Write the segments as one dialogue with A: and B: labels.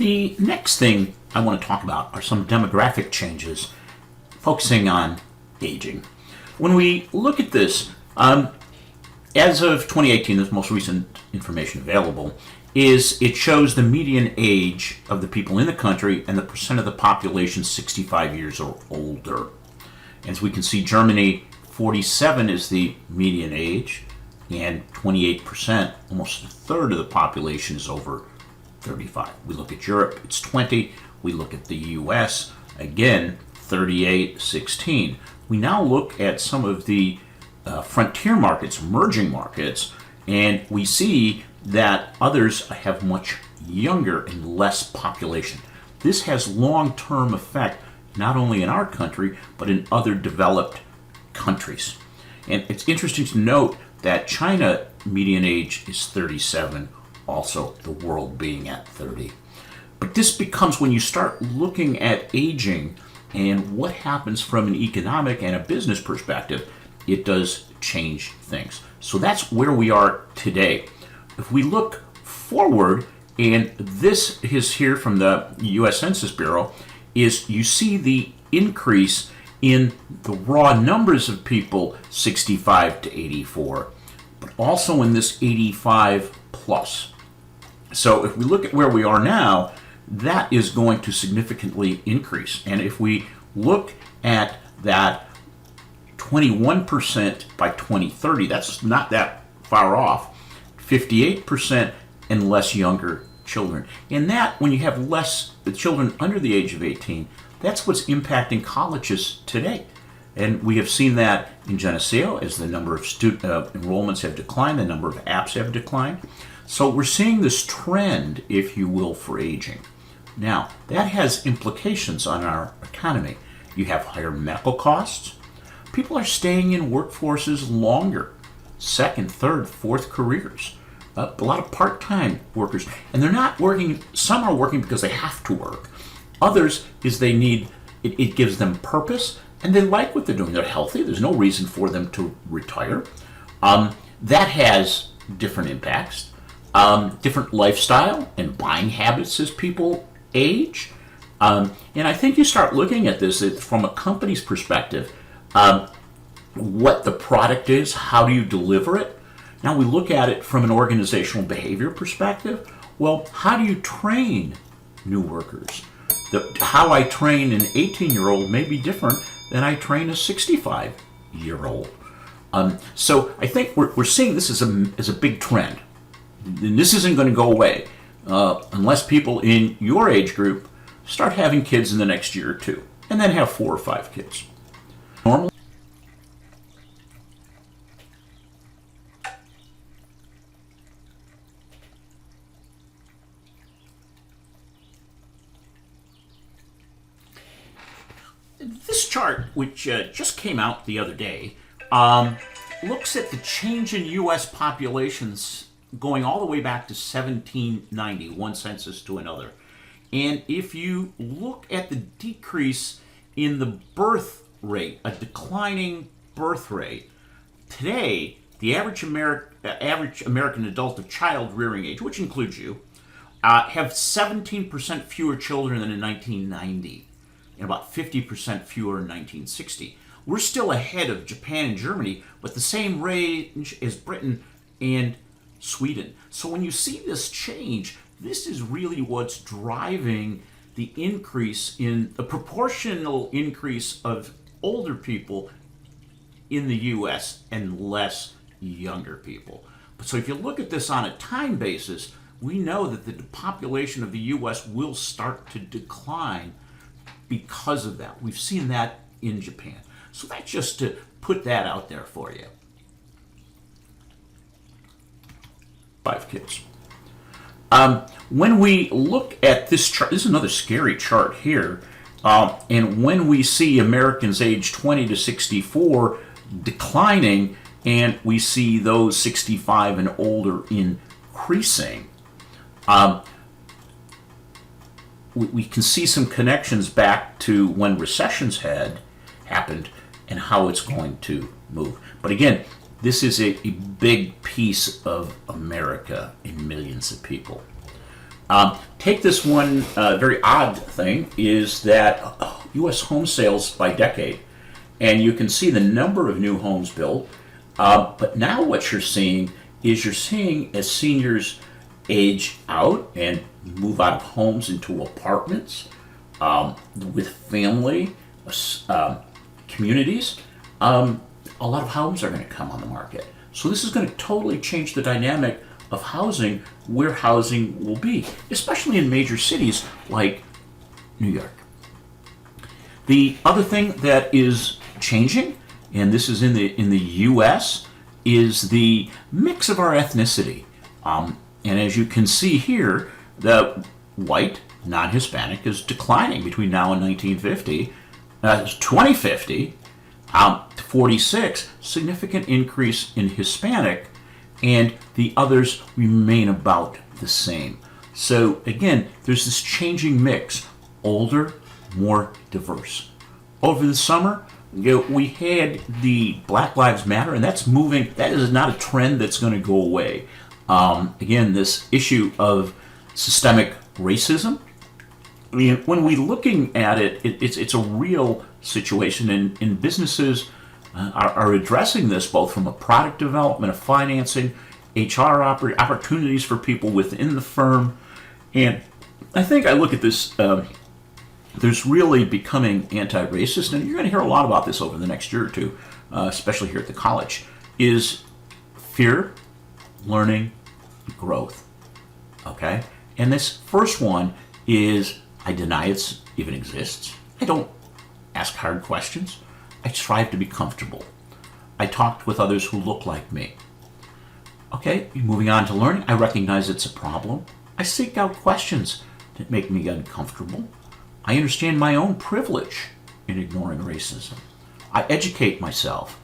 A: The next thing I want to talk about are some demographic changes focusing on aging. When we look at this, as of 2018, the most recent information available is it shows the median age of the people in the country and the percent of the population 65 years or older. As we can see, Germany, 47 is the median age, and 28%, almost a third of the population, is over 35. We look at Europe, it's 20. We look at the US, again, 38, 16. We now look at some of the frontier markets, emerging markets, and we see that others have much younger and less population. This has long-term effect not only in our country, but in other developed countries. And it's interesting to note that China median age is 37, also the world being at 30. But this becomes, when you start looking at aging and what happens from an economic and a business perspective, it does change things. So that's where we are today. If we look forward, and this is here from the US Census Bureau, is you see the increase in the raw numbers of people 65 to 84, but also in this 85 plus. So if we look at where we are now, that is going to significantly increase. And if we look at that 21% by 2030, that's not that far off. 58% and less younger children. And that, when you have less children under the age of 18, that's what's impacting colleges today. And we have seen that in Geneseo as the number of student enrollments have declined, the number of apps have declined. So we're seeing this trend, if you will, for aging. Now, that has implications on our economy. You have higher medical costs. People are staying in workforces longer, second, third, fourth careers. A lot of part-time workers. And they're not working, some are working because they have to work. Others is they need, it gives them purpose, and they like what they're doing. They're healthy. There's no reason for them to retire. That has different impacts, different lifestyle and buying habits as people age. And I think you start looking at this from a company's perspective, what the product is, how do you deliver it? Now we look at it from an organizational behavior perspective. Well, how do you train new workers? How I train an 18-year-old may be different than I train a 65-year-old. So I think we're seeing this as a big trend. And this isn't going to go away unless people in your age group start having kids in the next year or two, and then have 4 or 5 kids. Normally, this chart, which just came out the other day, looks at the change in U.S. populations going all the way back to 1790, one census to another. And if you look at the decrease in the birth rate, a declining birth rate, today, the average American adult of child rearing age, which includes you, have 17% fewer children than in 1990. And about 50% fewer in 1960. We're still ahead of Japan and Germany, but the same range as Britain and Sweden. So when you see this change, this is really what's driving the increase in the proportional increase of older people in the U.S. and less younger people. So if you look at this on a time basis, we know that the population of the U.S. will start to decline because of that. We've seen that in Japan. So that's just to put that out there for you. 5 kids. When we look at this chart, this is another scary chart here, and when we see Americans age 20 to 64 declining, and we see those 65 and older increasing, we can see some connections back to when recessions had happened and how it's going to move. But again, this is a big piece of America in millions of people. Take this one very odd thing is that U.S. home sales by decade, and you can see the number of new homes built. But now what you're seeing is as seniors age out and move out of homes into apartments with family communities, a lot of homes are going to come on the market. So this is going to totally change the dynamic of housing, where housing will be, especially in major cities like New York. The other thing that is changing, and this is in the U.S., is the mix of our ethnicity. And as you can see here, the white, non-Hispanic is declining between now and 2050, to 46, significant increase in Hispanic, and the others remain about the same. So again, there's this changing mix, older, more diverse. Over the summer, we had the Black Lives Matter, and that's moving. That is not a trend that's going to go away. Again, this issue of systemic racism, I mean, when we're looking at it, it's a real situation, and businesses are addressing this both from a product development, a financing, HR opportunities for people within the firm. And I think I look at this, there's really becoming anti-racist, and you're going to hear a lot about this over the next year or two, especially here at the college, is fear, learning, growth. Okay? And this first one is I deny it even exists. I don't ask hard questions. I strive to be comfortable. I talk with others who look like me. Okay, moving on to learning, I recognize it's a problem. I seek out questions that make me uncomfortable. I understand my own privilege in ignoring racism. I educate myself.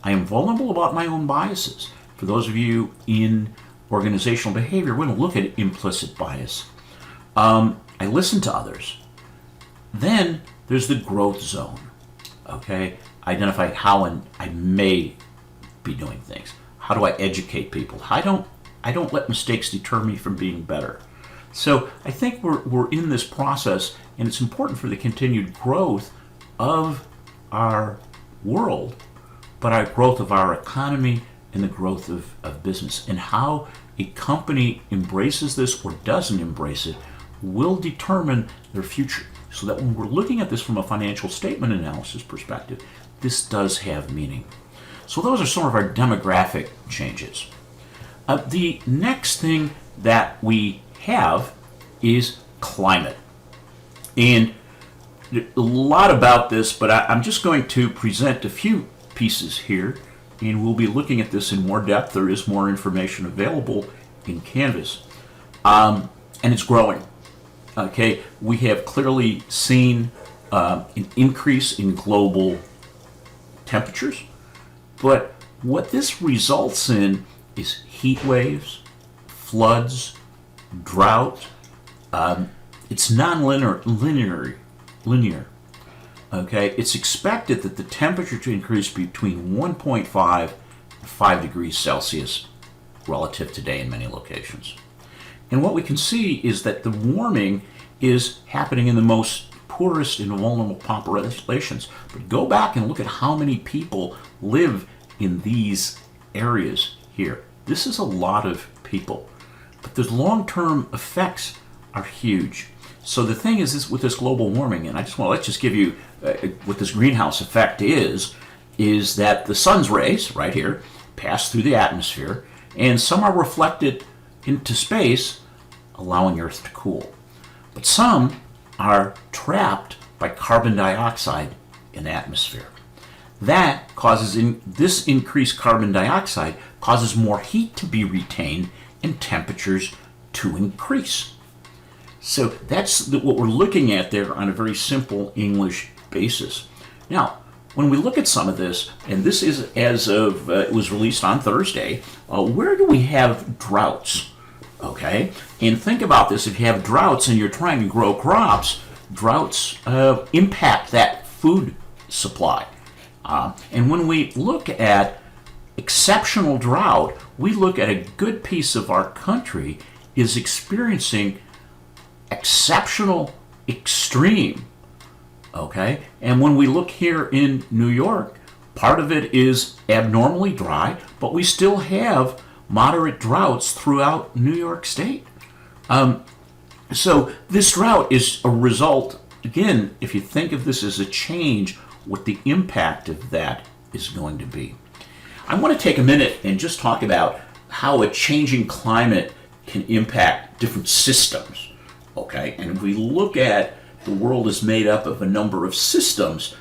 A: I am vulnerable about my own biases. For those of you in organizational behavior, we're going to look at implicit bias. I listen to others. Then there's the growth zone. Okay, identify how I may be doing things. How do I educate people? I don't let mistakes deter me from being better. So I think we're in this process, and it's important for the continued growth of our world, but our growth of our economy and the growth of business. And how a company embraces this or doesn't embrace it will determine their future. So that when we're looking at this from a financial statement analysis perspective, this does have meaning. So those are some of our demographic changes. The next thing that we have is climate. And a lot about this, but I'm just going to present a few pieces here, and we'll be looking at this in more depth. There is more information available in Canvas. And it's growing. Okay, we have clearly seen an increase in global temperatures, but what this results in is heat waves, floods, drought. It's non-linear. Okay, it's expected that the temperature to increase between 1.5 and 5 degrees Celsius relative to today in many locations. And what we can see is that the warming is happening in the most poorest and vulnerable populations. But go back and look at how many people live in these areas here. This is a lot of people. But the long-term effects are huge. So the thing is this, with this global warming, and let's just give you what this greenhouse effect is that the sun's rays, right here, pass through the atmosphere, and some are reflected into space, allowing Earth to cool. But some are trapped by carbon dioxide in the atmosphere. That causes, this increased carbon dioxide causes more heat to be retained and temperatures to increase. So that's what we're looking at there on a very simple English basis. Now, when we look at some of this, and this is as of, it was released on Thursday, where do we have droughts? Okay, and think about this, if you have droughts and you're trying to grow crops, droughts impact that food supply. And when we look at exceptional drought, we look at a good piece of our country is experiencing exceptional extreme. Okay, and when we look here in New York, part of it is abnormally dry, but we still have moderate droughts throughout New York State. So this drought is a result, again, if you think of this as a change, what the impact of that is going to be. I want to take a minute and just talk about how a changing climate can impact different systems. Okay, and if we look at the world is made up of a number of systems,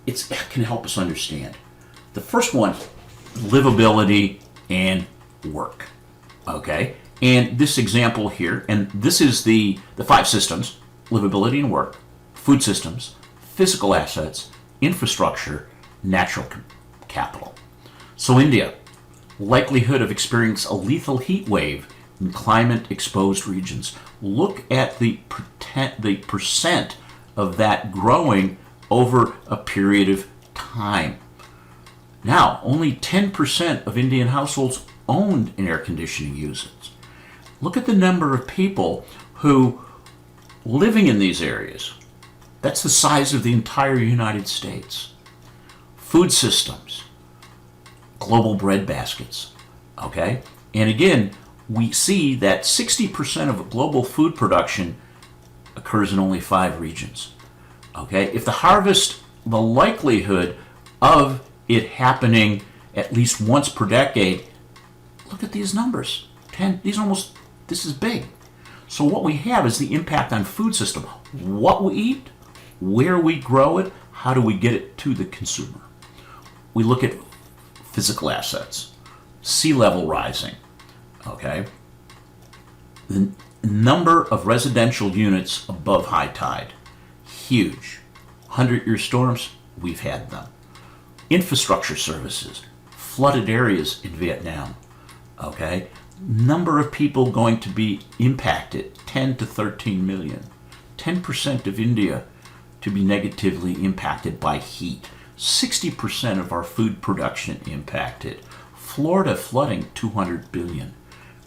A: it can help us understand. The first one, livability and work. Okay, and this example here, and this is the 5 systems: livability and work, food systems, physical assets, infrastructure, natural capital. So India, likelihood of experiencing a lethal heat wave in climate-exposed regions. Look at the percent of that growing over a period of time. Now, only 10% of Indian households owned an air conditioning unit. Look at the number of people who living in these areas. That's the size of the entire United States. Food systems, global bread baskets, okay? And again, we see that 60% of global food production occurs in only 5 regions. Okay, if the harvest, the likelihood of it happening at least once per decade, look at these numbers. 10, this is big. So what we have is the impact on food system. What we eat, where we grow it, how do we get it to the consumer? We look at physical assets, sea level rising. Okay, the number of residential units above high tide, huge. 100-year storms, we've had them. Infrastructure services, flooded areas in Vietnam. Okay, number of people going to be impacted, 10 to 13 million. 10% of India to be negatively impacted by heat. 60% of our food production impacted. Florida flooding, 200 billion.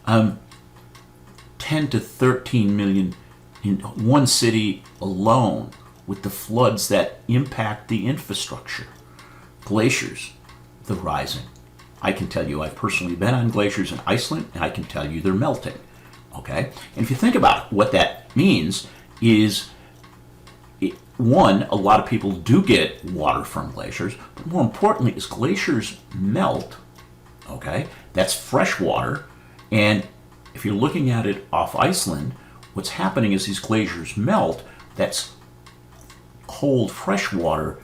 A: 10 to 13 million in one city alone with the floods that impact the infrastructure. Glaciers, the rising. I can tell you I've personally been on glaciers in Iceland, and I can tell you they're melting. Okay? And if you think about what that means is, one, a lot of people do get water from glaciers, but more importantly, as glaciers melt, okay, that's fresh water, and if you're looking at it off Iceland, what's happening is these glaciers melt, that's cold fresh water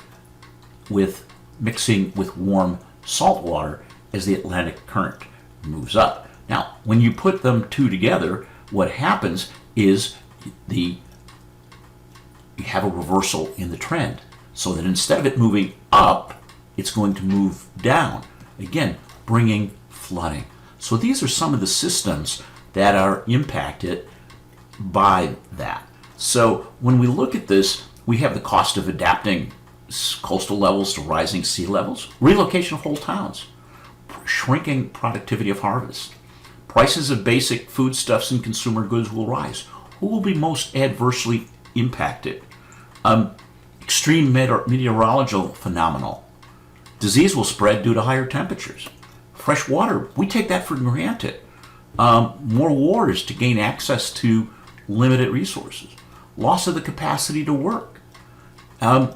A: with mixing with warm salt water as the Atlantic current moves up. Now, when you put them two together, what happens is you have a reversal in the trend, so that instead of it moving up, it's going to move down, again, bringing flooding. So these are some of the systems that are impacted by that. So when we look at this, we have the cost of adapting coastal levels to rising sea levels, relocation of whole towns, shrinking productivity of harvest. Prices of basic foodstuffs and consumer goods will rise. Who will be most adversely impacted? Extreme meteorological phenomenon. Disease will spread due to higher temperatures. Fresh water, we take that for granted. More wars to gain access to limited resources. Loss of the capacity to work.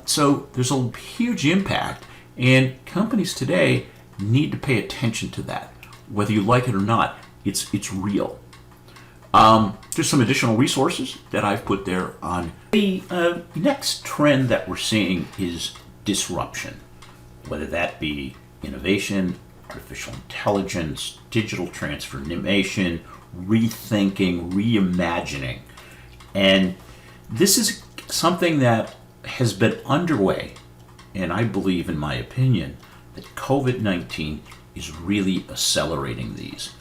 A: So there's a huge impact, and companies today need to pay attention to that. Whether you like it or not, it's real. There's some additional resources that I've put there on. The next trend that we're seeing is disruption, whether that be innovation, artificial intelligence, digital transformation, rethinking, reimagining. And this is something that has been underway, and I believe, in my opinion, that COVID-19 is really accelerating these.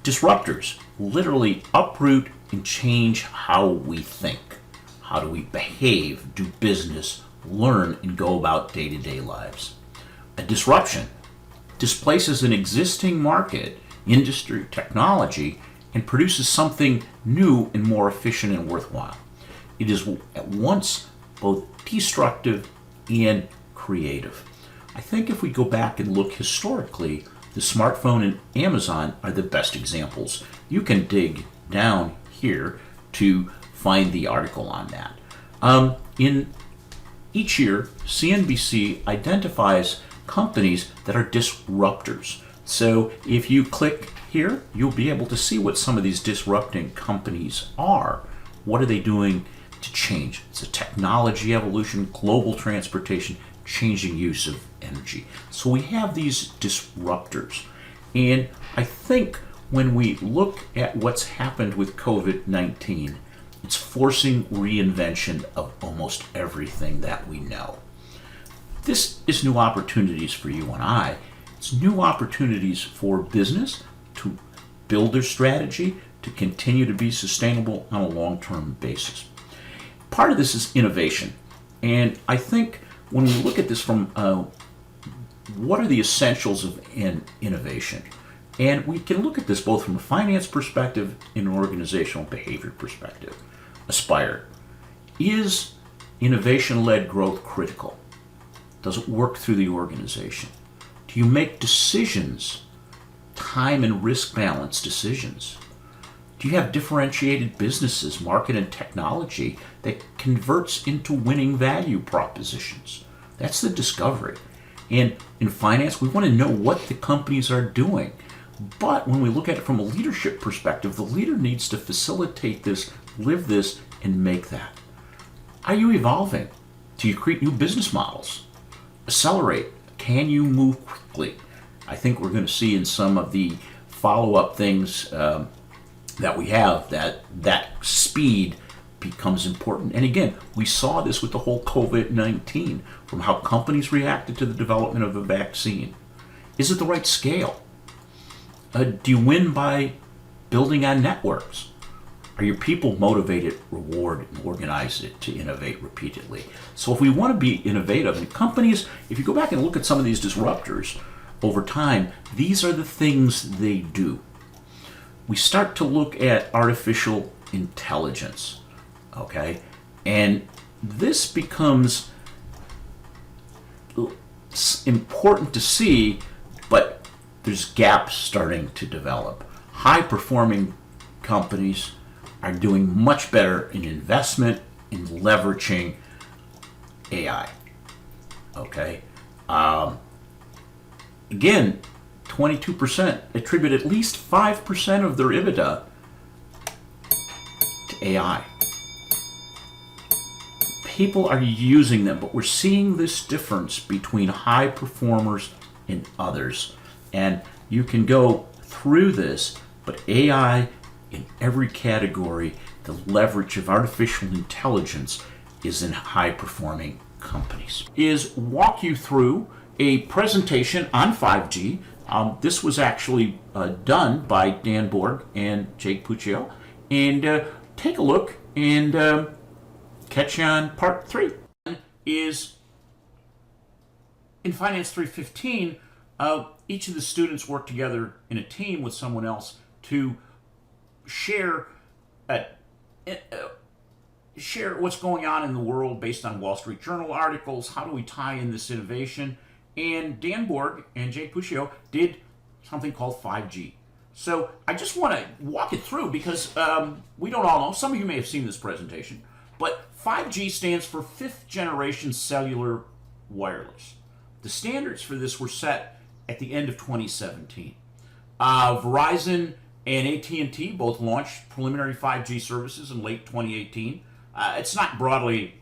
A: Disruptors literally uproot and change how we think. How do we behave, do business, learn, and go about day-to-day lives? A disruption displaces an existing market, industry, technology, and produces something new and more efficient and worthwhile. It is at once both destructive and creative. I think if we go back and look historically, the smartphone and Amazon are the best examples. You can dig down here to find the article on that. In each year, CNBC identifies companies that are disruptors. So if you click here, you'll be able to see what some of these disrupting companies are. What are they doing to change? It's a technology evolution, global transportation, changing use of energy. So we have these disruptors. And I think when we look at what's happened with COVID-19, it's forcing reinvention of almost everything that we know. This is new opportunities for you and I. It's new opportunities for business to build their strategy, to continue to be sustainable on a long-term basis. Part of this is innovation. And I think when we look at this from what are the essentials of innovation? And we can look at this both from a finance perspective and an organizational behavior perspective. Aspire. Is innovation-led growth critical? Does it work through the organization? Do you make decisions, time and risk balance decisions? Do you have differentiated businesses, market and technology that converts into winning value propositions? That's the discovery. And in finance, we want to know what the companies are doing. But when we look at it from a leadership perspective, the leader needs to facilitate this, live this, and make that. Are you evolving? Do you create new business models? Accelerate. Can you move quickly? I think we're going to see in some of the follow-up things that we have that speed becomes important. And again, we saw this with the whole COVID-19, from how companies reacted to the development of a vaccine. Is it the right scale? Do you win by building on networks? Are your people motivated, rewarded, and organized to innovate repeatedly? So if we want to be innovative, and companies, if you go back and look at some of these disruptors over time, these are the things they do. We start to look at artificial intelligence, okay? And this becomes important to see, but there's gaps starting to develop. High-performing companies are doing much better in investment, in leveraging AI, okay? Again, 22% attribute at least 5% of their EBITDA to AI. People are using them, but we're seeing this difference between high performers and others. And you can go through this, but AI in every category, the leverage of artificial intelligence is in high performing companies. Is walk you through a presentation on 5G. This was actually done by Dan Borg and Jake Puccio. And take a look and catch you on part 3. Is in Finance 315, each of the students work together in a team with someone else to share what's going on in the world based on Wall Street Journal articles. How do we tie in this innovation? And Dan Borg and Jake Puccio did something called 5G. So I just want to walk it through because we don't all know. Some of you may have seen this presentation. But 5G stands for Fifth Generation Cellular Wireless. The standards for this were set at the end of 2017. Verizon and AT&T both launched preliminary 5G services in late 2018. It's not broadly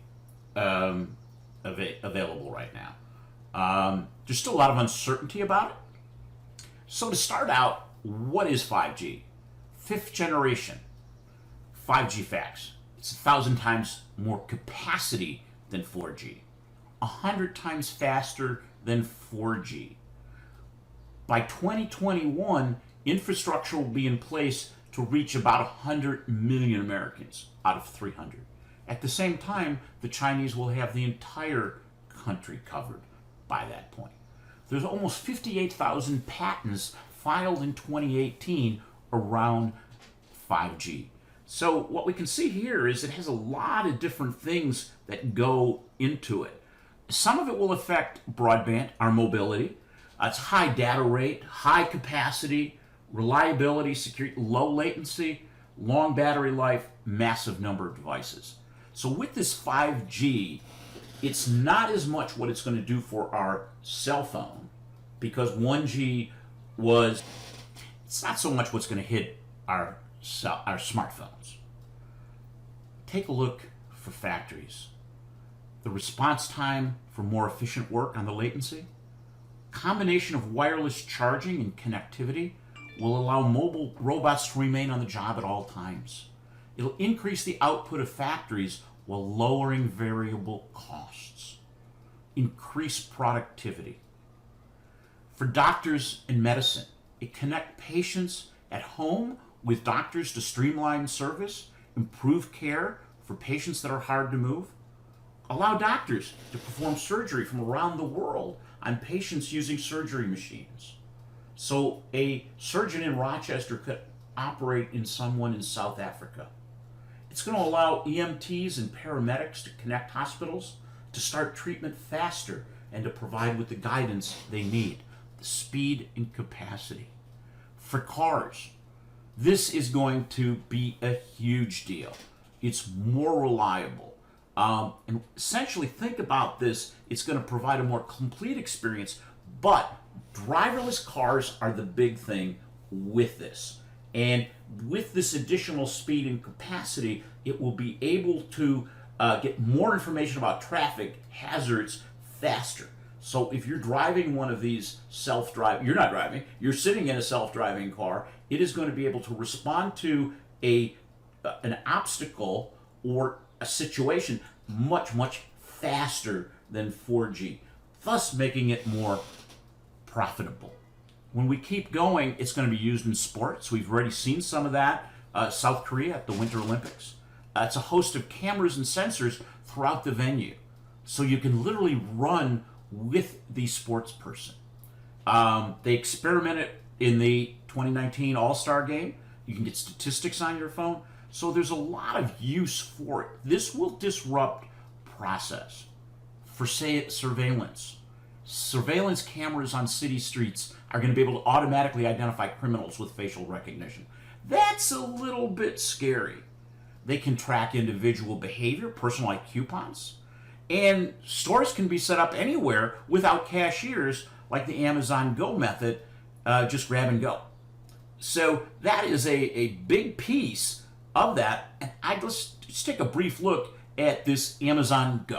A: available right now. There's still a lot of uncertainty about it. So to start out, what is 5G? Fifth generation 5G facts. It's 1,000 times more capacity than 4G, 100 times faster than 4G. By 2021, infrastructure will be in place to reach about 100 million Americans out of 300. At the same time, the Chinese will have the entire country covered by that point. There's almost 58,000 patents filed in 2018 around 5G. So what we can see here is it has a lot of different things that go into it. Some of it will affect broadband, our mobility. It's high data rate, high capacity, reliability, security, low latency, long battery life, massive number of devices. So with this 5G, it's not as much what it's going to do for our cell phone, because 1G was, it's not so much what's going to hit our smartphones. Take a look for factories. The response time for more efficient work on the latency, combination of wireless charging and connectivity will allow mobile robots to remain on the job at all times. It'll increase the output of factories while lowering variable costs. Increase productivity. For doctors in medicine, it connects patients at home with doctors to streamline service, improve care for patients that are hard to move, allow doctors to perform surgery from around the world on patients using surgery machines. So a surgeon in Rochester could operate in someone in South Africa. It's going to allow EMTs and paramedics to connect hospitals, to start treatment faster, and to provide with the guidance they need, the speed and capacity. For cars, this is going to be a huge deal. It's more reliable. And essentially, think about this, it's going to provide a more complete experience, but driverless cars are the big thing with this. And with this additional speed and capacity, it will be able to get more information about traffic hazards faster. So if you're driving one of these you're not driving, you're sitting in a self-driving car, it is going to be able to respond to an obstacle or a situation much, much faster than 4G, thus making it more profitable. When we keep going, it's going to be used in sports. We've already seen some of that. South Korea at the Winter Olympics. It's a host of cameras and sensors throughout the venue. So you can literally run with the sports person. They experimented in the 2019 All-Star Game. You can get statistics on your phone. So there's a lot of use for it. This will disrupt process. For, say, surveillance. Surveillance cameras on city streets are going to be able to automatically identify criminals with facial recognition. That's a little bit scary. They can track individual behavior, personalized coupons, and stores can be set up anywhere without cashiers, like the Amazon Go method, just grab and go. So that is a big piece of that. And let's take a brief look at this Amazon Go.